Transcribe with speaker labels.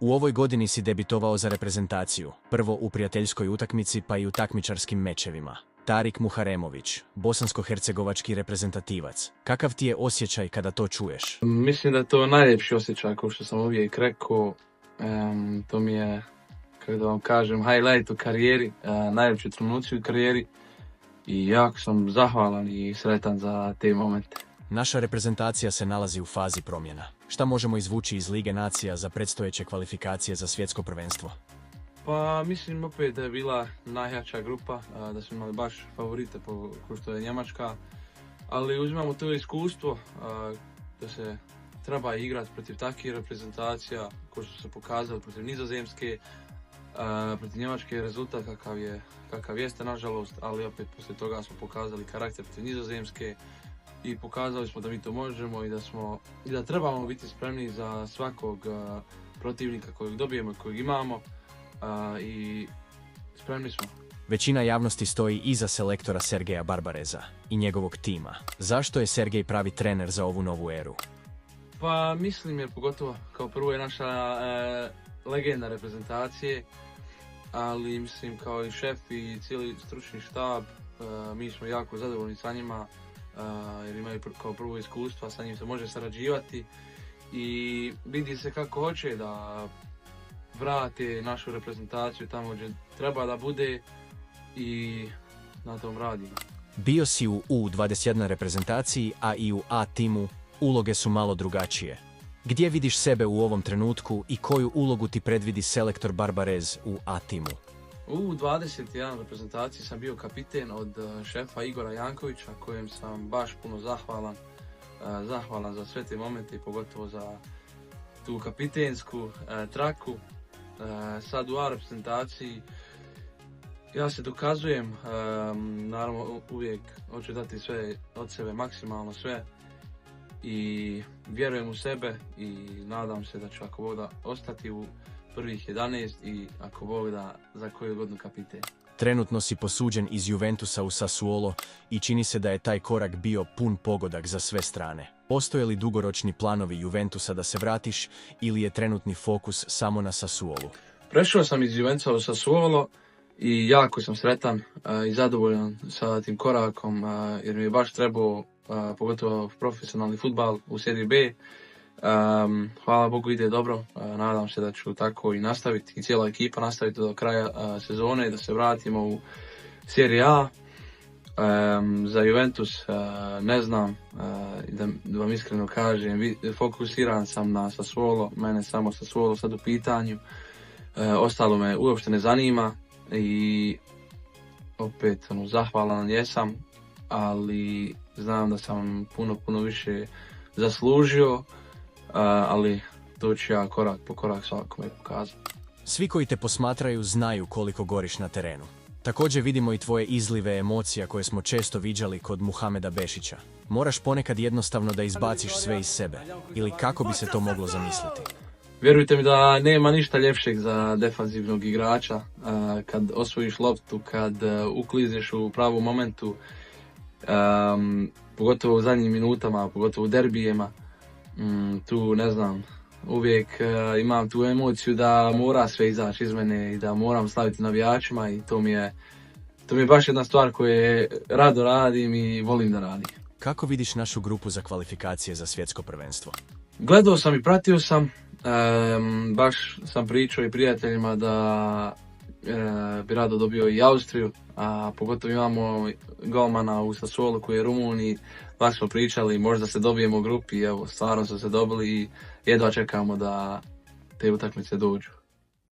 Speaker 1: U ovoj godini si debitovao za reprezentaciju, prvo u prijateljskoj utakmici pa i u takmičarskim mečevima. Tarik Muharemović, bosansko-hercegovački reprezentativac. Kakav ti je osjećaj kada to čuješ?
Speaker 2: Mislim da je to najljepši osjećaj, kao što sam uvijek rekao. To mi je, kako da vam kažem, highlight u karijeri, najljepši trenuci u karijeri. I jako sam zahvalan i sretan za te momente.
Speaker 1: Naša reprezentacija se nalazi u fazi promjena. Šta možemo izvući iz Lige nacija za predstojeće kvalifikacije za svjetsko prvenstvo?
Speaker 2: Pa mislim opet da je bila najjača grupa, da smo imali baš favorite kao što je Njemačka, ali uzimamo to iskustvo da se treba igrati protiv takvih reprezentacija kao što se pokazali protiv Nizozemske, protiv Njemačke rezultat kakav jeste nažalost, ali opet poslije toga smo pokazali karakter protiv Nizozemske i pokazali smo da mi to možemo i da trebamo biti spremni za svakog protivnika kojeg dobijemo i kojeg imamo. I spremni smo.
Speaker 1: Većina javnosti stoji iza selektora Sergeja Barbareza i njegovog tima. Zašto je Sergej pravi trener za ovu novu eru?
Speaker 2: Pa mislim jer pogotovo kao prvo je naša legenda reprezentacije, ali mislim kao i šef i cijeli stručni štab, mi smo jako zadovoljni sa njima jer imaju kao prvo iskustva, sa njim se može sarađivati i vidi se kako hoće da vrate našu reprezentaciju tamo gdje treba da bude i na tom radimo.
Speaker 1: Bio si u U21 reprezentaciji, a i u A timu uloge su malo drugačije. Gdje vidiš sebe u ovom trenutku i koju ulogu ti predvidi selektor Barbarez u A timu?
Speaker 2: U U21 reprezentaciji sam bio kapiten od šefa Igora Jankovića, kojem sam baš puno zahvalan. Zahvalan za sve te momente i pogotovo za tu kapitensku traku. Sad u A reprezentaciji ja se dokazujem, naravno uvijek hoću dati sve od sebe, maksimalno sve i vjerujem u sebe i nadam se da ću ako Bog da ostati u prvih 11 i ako Bog da za koju godinu kapiten.
Speaker 1: Trenutno si posuđen iz Juventusa u Sassuolo i čini se da je taj korak bio pun pogodak za sve strane. Postoje li dugoročni planovi Juventusa da se vratiš ili je trenutni fokus samo na Sassuolu?
Speaker 2: Prešao sam iz Juventusa u Sassuolo i jako sam sretan i zadovoljan sa tim korakom jer mi je baš trebao pogotovo profesionalni fudbal u Seriji B. Hvala Bogu ide dobro, nadam se da ću tako i nastaviti i cijela ekipa nastaviti do kraja sezone, da se vratimo u Seriju A. Za Juventus ne znam, da vam iskreno kažem, fokusiran sam na Sassuolo, mene samo Sassuolo sad u pitanju, ostalo me uopšte ne zanima i opet zahvalan jesam, ali znam da sam puno više zaslužio, ali to ću ja korak po korak svakome pokazati.
Speaker 1: Svi koji te posmatraju znaju koliko goriš na terenu. Također vidimo i tvoje izlive emocija koje smo često viđali kod Muhameda Bešića. Moraš ponekad jednostavno da izbaciš sve iz sebe. Ili kako bi se to moglo zamisliti?
Speaker 2: Vjerujte mi da nema ništa ljepšeg za defanzivnog igrača. Kad osvojiš loptu, kad uklizneš u pravom momentu, pogotovo u zadnjim minutama, pogotovo u derbijema, tu ne znam, uvijek imam tu emociju da mora sve izaći iz mene i da moram slaviti navijačima i to mi je baš jedna stvar koju rado radim i volim da radim.
Speaker 1: Kako vidiš našu grupu za kvalifikacije za svjetsko prvenstvo?
Speaker 2: Gledao sam i pratio sam, baš sam pričao i prijateljima da bi rado dobio i Austriju, a pogotovo imamo golmana u Sassuolu koji je Rumun i baš smo pričali, možda se dobijemo u grupi i evo, stvarno su se dobili i jedva čekamo da te utakmice dođu.